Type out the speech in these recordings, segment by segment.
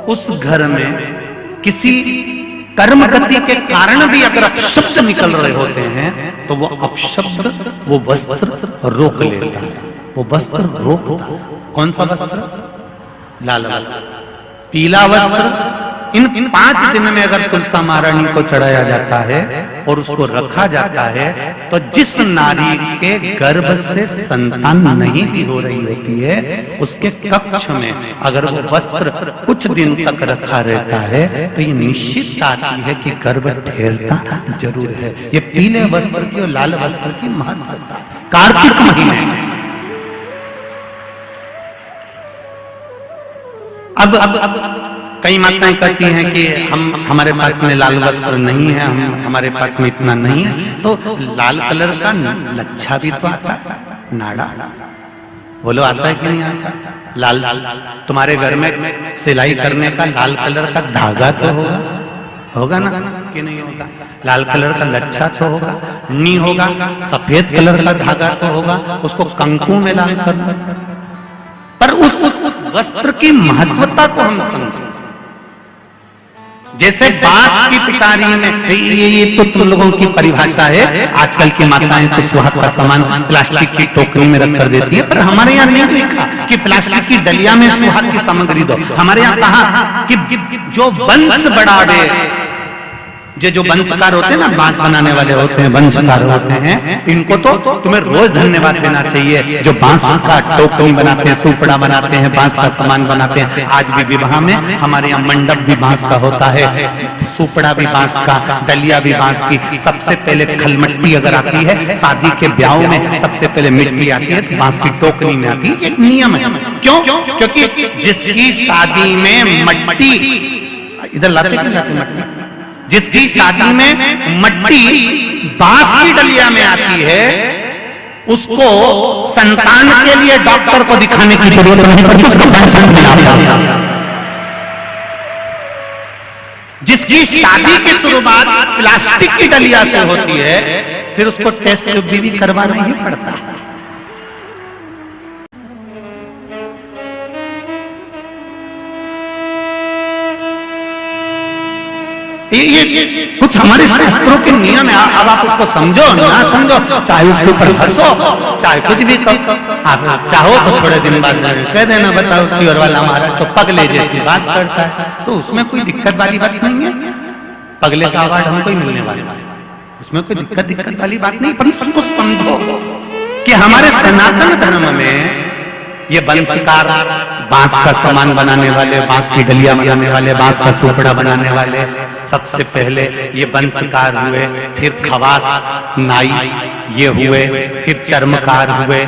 उस घर में किसी कर्म गति के कारण भी अगर अपशब्द निकल रहे होते हैं तो वो अपशब्द वो वस्त्र रोक लेता है, वो वस्त्र रोकता है। कौन सा वस्त्र? लाल वस्त्र, पीला वस्त्र। इन 5 दिन में अगर तुलसा महारानी को चढ़ाया जाता है और उसको रखा जाता है तो जिस नारी के गर्भ से संतान नहीं भी हो रही होती है उसके कक्ष में अगर वो वस्त्र कुछ दिन तक रखा रहता है तो ये निश्चित आती है कि गर्भ ठहरता जरूर है। ये पीले वस्त्र की और लाल वस्त्र की महत्वता कार्तिक महीने में। अब कई माताएं कहती हैं कि हमारे पास में लाल वस्त्र नहीं है, हमारे पास में इतना नहीं है, तो लाल कलर का लच्छा भी तो आता है, नाड़ा। बोलो आता है कि नहीं आता? लाल तुम्हारे घर में सिलाई करने का लाल कलर का धागा तो होगा, होगा ना कि नहीं होगा? लाल कलर का लच्छा तो होगा, नहीं होगा सफेद कलर का धागा तो होगा, उसको कंकु में लाल कर। पर उस वस्त्र की महत्वता को हम समझें। जैसे बांस की पिटारी में, ये तो तुम लोगों की परिभाषा है, आजकल की माताएं तो सुहाग का सामान प्लास्टिक की टोकरी में रख कर देती है, पर हमारे यहाँ नहीं लिखा कि प्लास्टिक की डलिया में सुहाग की सामग्री दो। हमारे यहाँ कहा कि जो वंश बढ़ावे, जो वंशकार होते हैं ना, बांस बनाने वाले होते हैं, वंशकार होते हैं, इनको तो तुम्हें रोज धन्यवाद देना चाहिए। जो बांस का टोकरी बनाते हैं, सुपड़ा बनाते हैं, बांस का सामान बनाते हैं। आज भी विवाह में हमारे यहाँ मंडप भी बांस का होता है, सुपड़ा भी बांस का, डलिया भी बांस की। सबसे पहले खलमट्टी अगर आती है शादी के ब्याह में, सबसे पहले मिट्टी आती है तो बांस की टोकरी में आती है। एक नियम है। क्यों? क्योंकि जिसकी शादी में मट्टी, इधर लाते मट्टी, जिसकी शादी में मट्टी बांस की डलिया में आती है उसको संतान के लिए डॉक्टर को दिखाने की जरूरत नहीं पड़ती, उसको फंक्शन से आता। जिसकी शादी की शुरुआत प्लास्टिक की डलिया से होती है फिर उसको टेस्ट भी करवाना ही पड़ता है। ये कुछ हमारे शास्त्रों के नियम है। अब आप उसको समझो ना समझो, चाहे उसके ऊपर हंसो, चाहे कुछ भी करो, आप चाहो तो थोड़े दिन बाद कह देना, बताओ सियोर वाला महाराज तो पगले जैसी बात करता है, तो उसमें कोई दिक्कत वाली बात नहीं है। पगले का अवार्ड हमको ही मिलने वाला है, उसमें कोई दिक्कत वाली बात नहीं। पर उसको समझो कि हमारे सनातन धर्म में ये वंशकार, बांस का सामान बनाने वाले, बांस की डलिया बनाने वाले, बांस का सुपड़ा बनाने वाले, सबसे पहले ये वंशकार हुए, फिर खवास नाई ये हुए, फिर चर्मकार हुए,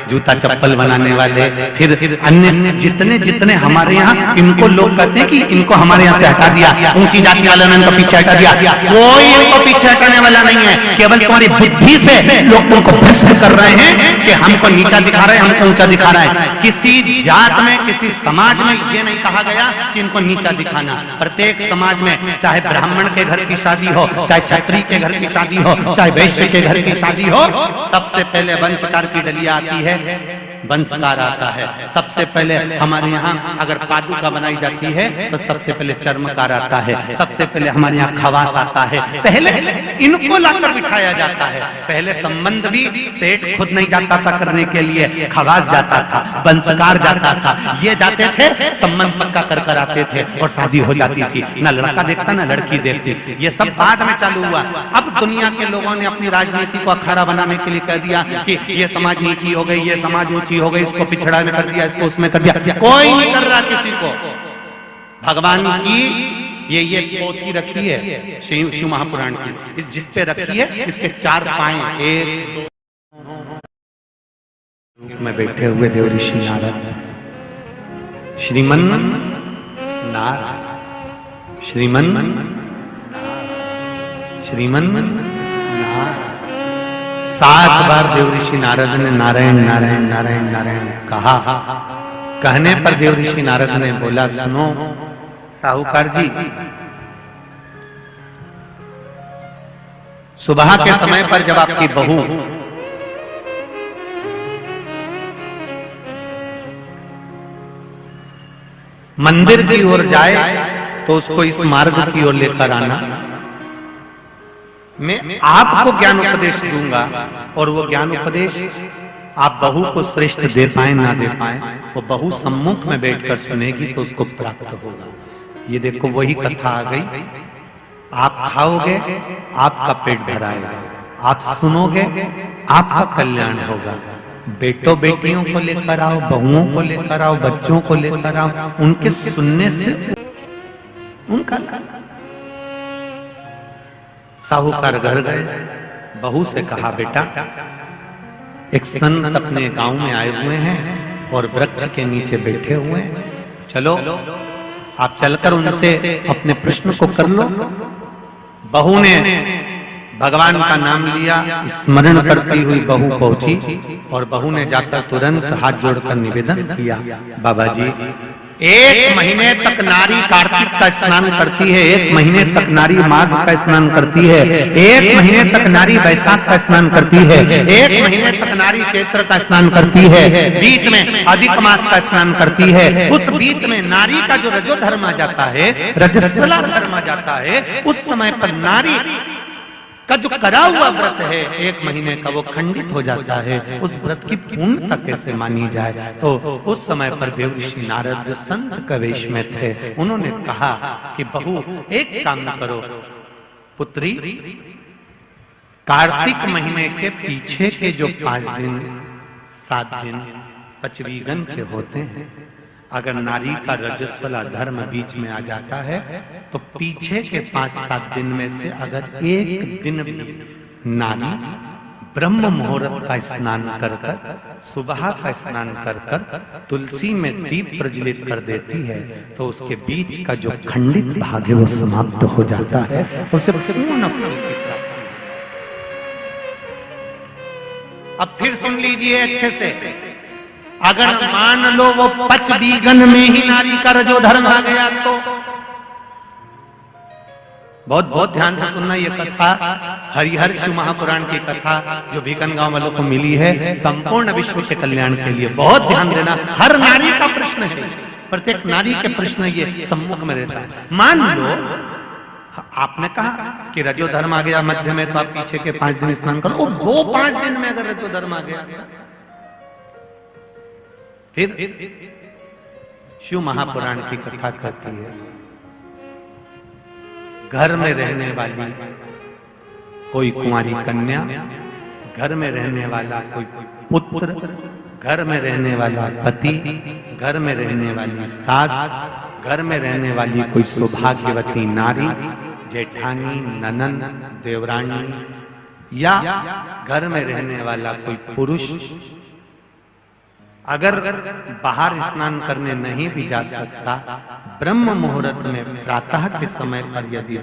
जूता चप्पल बनाने वाले, फिर अन्य जितने जितने हमारे यहाँ, इनको लोग कहते हैं कि इनको हमारे यहाँ से हटा दिया, ऊंची जाति वालों ने इनको पीछे हटा दिया। कोई इनको पीछे हटाने वाला नहीं है, केवल तुम्हारी बुद्धि से लोग तुमको भ्रष्ट कर रहे हैं कि हमको नीचा दिखा रहे हैं, हमको ऊंचा दिखा रहा है। किसी जात में, किसी समाज में ये नहीं कहा गया कि इनको नीचा दिखाना। प्रत्येक समाज में, चाहे ब्राह्मण के घर की शादी हो, चाहे क्षत्रिय के घर की शादी हो, चाहे वैश्य के घर की शादी हो, सबसे पहले वंशकार की डलिया आती है, वंशकार आता है। सबसे पहले हमारे यहाँ अगर पादुका बनाई जाती है तो सबसे पहले चर्मकार आता है, सबसे पहले हमारे यहाँ खवास आता है। पहले इनको लाकर बिठाया जाता है। पहले संबंध भी सेठ खुद नहीं जाता था करने के लिए, खवास जाता था, वंशकार जाता था, ये जाते थे, संबंध पक्का कर कर आते थे और शादी हो जाती थी। ना लड़का देखता ना लड़की देखती। ये सब बाद में चालू हुआ। अब दुनिया के लोगों ने अपनी राजनीति को अखाड़ा बनाने के लिए कह दिया कि ये समाज नीची हो गई, ये समाज ऊंची हो गई, इसको पिछड़ा में कर दिया, इसको उसमें कर दिया। कोई नहीं कर रहा किसी को। भगवान की ये पोथी रखी है शिव महापुराण की, जिस पे रखी है इसके 4 पाए, 1 2 में बैठे हुए देव ऋषि नारद, श्रीमन नारायण, श्रीमन नारायण। 7 बार देव ऋषि नारद ने नारायण नारायण नारायण नारायण कहा। कहने पर देव ऋषि नारद ने बोला, सुनो साहूकार जी, सुबह के समय पर जब आपकी बहू मंदिर की ओर जाए तो उसको इस मार्ग की ओर लेकर आना। मैं आपको ज्ञान उपदेश दूंगा और वो ज्ञान उपदेश आप बहू को श्रेष्ठ दे पाए ना दे पाए, वो बहू सम्मुख में बैठकर सुनेगी तो उसको प्राप्त होगा। ये देखो वही कथा आ गई। आप खाओगे आपका पेट भराएगा, आप सुनोगे आपका कल्याण होगा। बेटों बेटियों को लेकर आओ, बहुओं को लेकर आओ, बच्चों को लेकर आओ, उनके सुनने से उनका साहूकार घर गए, बहू से कहा बेटा एक संत अपने गांव में आए हुए हैं और वृक्ष के नीचे बैठे हुए हैं, चलो आप चलकर उनसे अपने प्रश्न को कर लो। बहू ने भगवान का नाम लिया, स्मरण करती हुई बहू पहुंची और बहू ने जाकर तुरंत हाथ जोड़कर निवेदन किया, बाबा जी 1 महीने तक नारी कार्तिक का स्नान करती है, 1 महीने तक नारी माघ का स्नान करती है, 1 महीने तक नारी वैशाख का स्नान करती है, 1 महीने तक नारी चैत्र का स्नान करती है, बीच में अधिक मास का स्नान करती है। उस बीच में नारी का जो रजो धर्म आ जाता है, रजस्वला धर्म आ जाता है, उस समय पर नारी का जो करा हुआ व्रत है 1 महीने का वो खंडित हो जाता है। उस व्रत की पूर्णता कैसे मानी जाए? तो उस समय पर देवऋषि नारद जो संत के वेश में थे, उन्होंने कहा कि बहू एक काम करो पुत्री, कार्तिक महीने के पीछे के जो 5 दिन 7 दिन पचवीगन के होते हैं, अगर नारी का रजस्वला धर्म बीच में आ जाता है तो पीछे के 5-7 दिन में से अगर एक दिन भी नारी ब्रह्म मुहूर्त का स्नान कर कर, सुबह का स्नान कर कर तुलसी में दीप प्रज्वलित कर देती है तो उसके बीच का जो खंडित भाग है वो समाप्त हो जाता है, उसे पूर्ण फल की प्राप्ति। अब फिर सुन लीजिए अच्छे से, अगर मान लो वो पचवीगन में ही नारी का रजो धर्म आ गया तो बहुत बहुत ध्यान से सुनना। ये कथा हरिहर शिव महापुराण की कथा जो भीकन गांव वालों को मिली है, संपूर्ण विश्व के कल्याण के लिए बहुत ध्यान देना। हर नारी का प्रश्न है, प्रत्येक नारी के प्रश्न ये सम्मुख में रहता है। मान लो आपने कहा कि रजो धर्म आ गया मध्य में तो आप पीछे के 5 दिन स्नान करो, वो 5 दिन में अगर रजो धर्म आ गया फिर शिव महापुराण की कथा कहती है, घर में रहने वाली कोई कुंवारी कन्या, घर में रहने वाला कोई पुत्र, घर में रहने वाला पति, घर में रहने वाली सास, घर में रहने वाली कोई सौभाग्यवती नारी, जेठानी, ननंद, देवरानी, या घर में रहने वाला कोई पुरुष अगर बाहर स्नान करने नहीं भी जा सकता, ब्रह्म मुहूर्त में प्रातः के समय पर यदि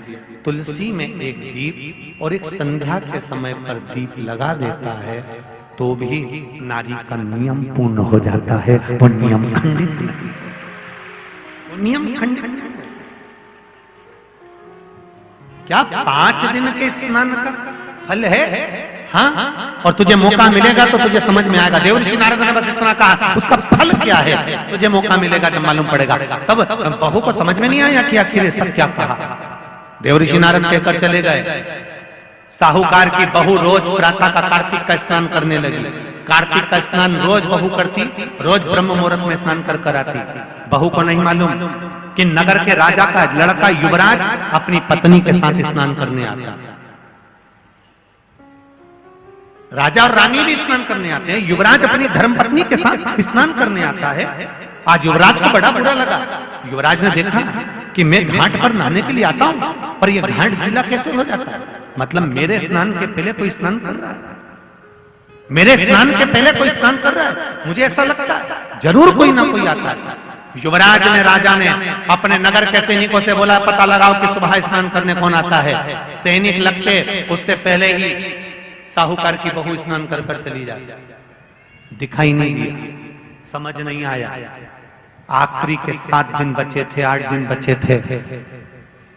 तुलसी में एक दीप और एक संध्या के समय पर दीप लगा देता है तो भी नारी का नियम पूर्ण हो जाता है, वो नियम खंडित नहीं, वो नियम खंडित नहीं। क्या 5 दिन के स्नान का फल है? हाँ, और तुझे मौका मिलेगा तो तुझे समझ में आएगा। देवऋषि नारद ने बस इतना कहा, उसका फल क्या है तुझे मौका मिलेगा जब मालूम पड़ेगा। तब बहू को समझ में नहीं आया कि आखिर ये सब क्या कहा। देवऋषि नारद कहकर चले गए। साहूकार की बहू रोज प्रातः का कार्तिक का स्नान करने लगी। कार्तिक का स्नान रोज बहू करती, रोज ब्रह्म मुहूर्त में स्नान कर कर आती। बहू को नहीं मालूम कि नगर के राजा का लड़का युवराज अपनी पत्नी के साथ स्नान करने आता। राजा और रानी भी स्नान करने आते हैं, युवराज अपनी धर्मपत्नी के साथ स्नान करने आता है। आज युवराज को बड़ा बुरा लगा। युवराज ने देखा कि मैं घाट पर नहाने के लिए आता हूं पर यह घाट गीला कैसे हो जाता है, मतलब मेरे स्नान के पहले कोई स्नान कर रहा है, मेरे स्नान के पहले कोई स्नान कर रहा है। मुझे ऐसा लगता है जरूर कोई ना कोई आता है। युवराज ने, राजा ने अपने नगर के सैनिकों से बोला, पता लगाओ कि सुबह स्नान करने कौन आता है। सैनिक लगते उससे पहले ही साहूकार की बहू स्नान कर कर चली जाती। दिखाई नहीं दिया, समझ नहीं आया। आखिरी के 7 दिन बचे थे, 8 दिन बचे थे।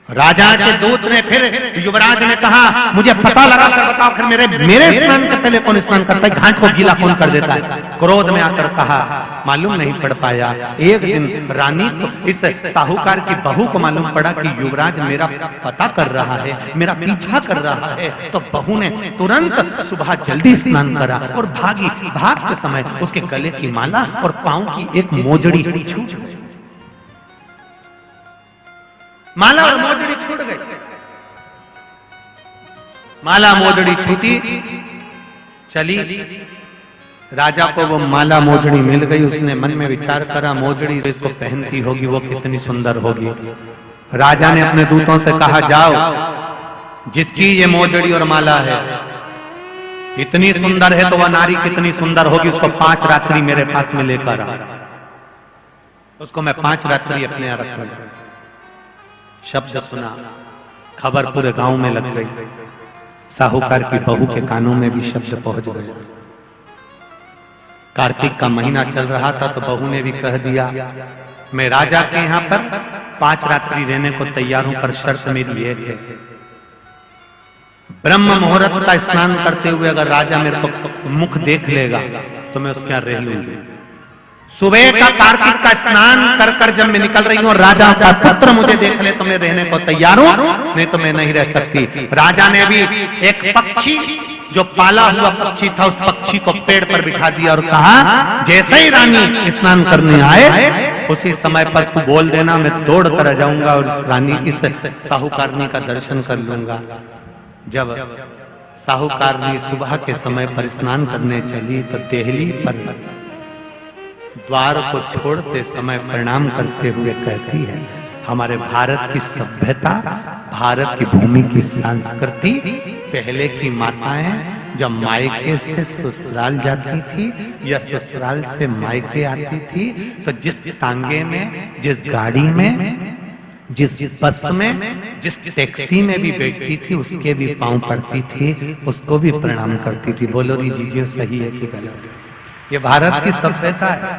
राजा के दूत ने फिर युवराज ने कहा मुझे पता लगा कर बताओ फिर मेरे स्नान के पहले कौन स्नान करता है, घाट को गीला कौन कर देता है। क्रोध में आकर कहा मालूम नहीं पड़ पाया। एक दिन रानी को, इस साहूकार की बहू को मालूम पड़ा कि युवराज मेरा पता कर रहा है, मेरा पीछा कर रहा है, तो बहू ने तुरंत सुबह जल्दी स्नान करा और भागी। भाग के समय उसके गले की माला और पांव की एक मोजड़ी छूट गई। माला और मोजड़ी छूट गई। माला मोजड़ी छूटी, चली। राजा को वो माला मोजड़ी मिल गई। उसने मन में विचार करा मोजड़ी इसको पहनती होगी वो कितनी सुंदर होगी। राजा ने अपने दूतों से कहा जाओ जिसकी ये मोजड़ी और माला है इतनी सुंदर है तो वह नारी कितनी सुंदर होगी, उसको 5 रात्रि मेरे पास में लेकर आ, उसको मैं 5 रात्रि अपने यहां रखूंगा। शब्द सुना, खबर पूरे गांव में लग गई। साहूकार की बहू के कानों में भी शब्द पहुंच गया। कार्तिक का महीना चल रहा था तो बहू ने भी कह दिया मैं राजा के यहां पर 5 रात्रि रहने को तैयार हूं, पर शर्त मेरी एक है, ब्रह्म मुहूर्त का स्नान करते हुए अगर राजा मेरे को मुख देख लेगा तो मैं उसके यहां रह लूंगी। सुबह का कार्तिक का स्नान कर कर जब मैं निकल रही हूं और राजा का पुत्र मुझे देख ले तो मैं रहने को तैयार हूं, नहीं तो मैं नहीं रह सकती। राजा ने भी एक पक्षी जो पाला हुआ पक्षी था उस पक्षी को पेड़ पर बिठा दिया और कहा जैसे ही रानी स्नान करने आए उसी समय पर तू बोल देना, मैं दौड़ कर आ जाऊंगा और इस रानी इस साहूकारनी का दर्शन कर लूंगा। जब साहूकारनी सुबह के समय पर स्नान करने चली तो देहली पर द्वार को छोड़ते समय प्रणाम करते हुए कहती है हमारे भारत की सभ्यता, भारत की भूमि की संस्कृति, पहले की माताएं जब मायके से ससुराल जाती थी या ससुराल से मायके आती थी तो जिस तांगे में, जिस गाड़ी में, जिस बस में, जिस टैक्सी में भी बैठती थी उसके भी पांव पड़ती थी, उसको भी प्रणाम करती थी। बोलो री जीजिए सही है कि गलत है? ये भारत की सभ्यता है,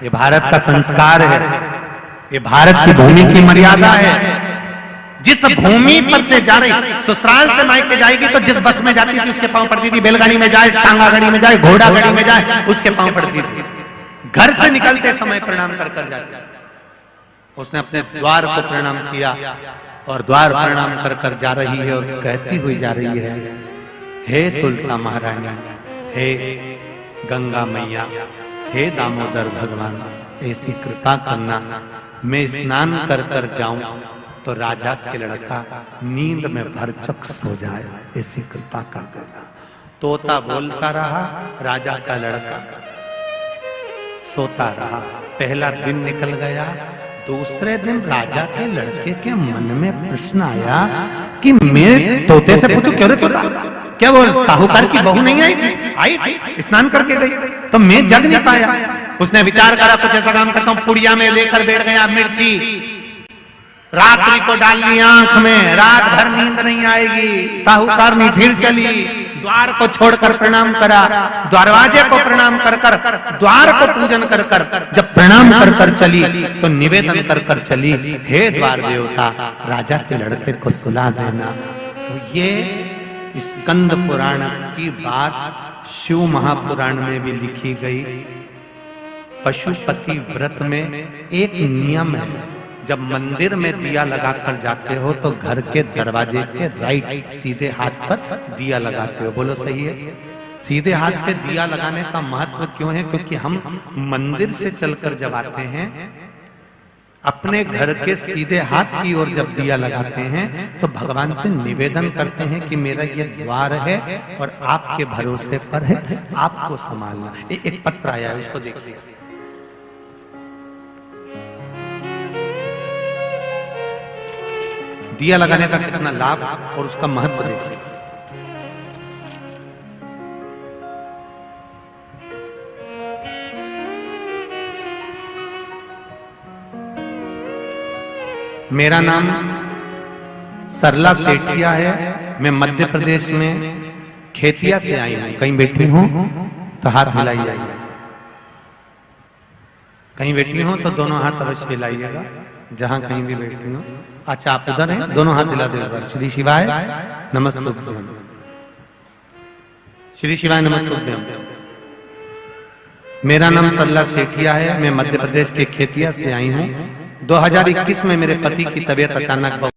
ये भारत का संस्कार है, ये भारत की भूमि की मर्यादा है। जिस भूमि पर से जा रही ससुराल से मायके जाएगी तो जिस बस में जाती थी उसके पांव पड़ती थी, बैलगाड़ी में जाए, टांगा गाड़ी में जाए, घोड़ा गाड़ी में जाए उसके पांव पड़ती थी। घर से निकलते समय प्रणाम कर कर जाती। उसने अपने द्वार को प्रणाम किया और द्वार प्रणाम कर कर जा रही है और कहती हुई जा रही है हे तुलसा महारानी, हे गंगा मैया, हे दामोदर भगवान, ऐसी कृपा करना मैं स्नान कर कर जाऊं तो राजा के लड़का नींद में भरचक सो जाए, ऐसी कृपा करना। तोता बोलता रहा, राजा का लड़का सोता रहा। पहला दिन निकल गया। दूसरे दिन राजा के लड़के के मन में प्रश्न आया कि मैं तोते से पूछूं क्यों रे तोता, क्या वो साहूकार की बहू नहीं आई थी? आई थी, स्नान करके गई तो मैं जग नहीं पाया। उसने विचार करा कुछ ऐसा काम करता हूं, पुड़िया में लेकर बैठ गया मिर्ची, रात्रि को डालनी आंख में, रात भर नींद नहीं आएगी। साहूकारनी फिर चली, द्वार को छोड़कर प्रणाम करा, दरवाजे को प्रणाम कर कर, द्वार को पूजन कर कर, जब प्रणाम कर कर चली तो निवेदन कर कर चली हे द्वार देवता राजा के लड़के को सुला देना। तो ये स्कंद पुराण की बात शिव महापुराण में भी लिखी गई। पशुपति व्रत में एक नियम है, जब मंदिर में दिया लगाकर जाते हो तो घर के दरवाजे के राइट सीधे हाथ पर दिया लगाते हो। बोलो सही है? सीधे हाथ पे दिया लगाने का महत्व क्यों है? क्योंकि हम मंदिर से चलकर जब आते हैं अपने घर के सीधे हाथ की ओर जब दिया लगाते हैं तो भगवान से निवेदन करते हैं कि मेरा ये द्वार है और आपके भरोसे पर है, आपको संभालना। एक पत्र आया है, उसको देखिए। दिया लगाने का कितना लाभ और उसका महत्व देखिए। मेरा नाम सरला सेठिया है, मैं मध्य प्रदेश में खेतिया से आई हूं। कहीं बैठी हूं तो हाथ हिलाइए, कहीं बैठी हूं तो दोनों हाथ अवश्य हिलाइएगा। जहां कहीं भी बैठी हो। अच्छा आप उधर हैं, दोनों हाथ हिला दो एक बार। श्री शिवाय नमस्तुभ्यम, श्री शिवाय नमस्तुभ्यम। मेरा नाम सरला सेठिया है, मैं मध्य प्रदेश के खेतिया से आई हूँ। 2021 में मेरे पति की तबीयत अचानक बहुत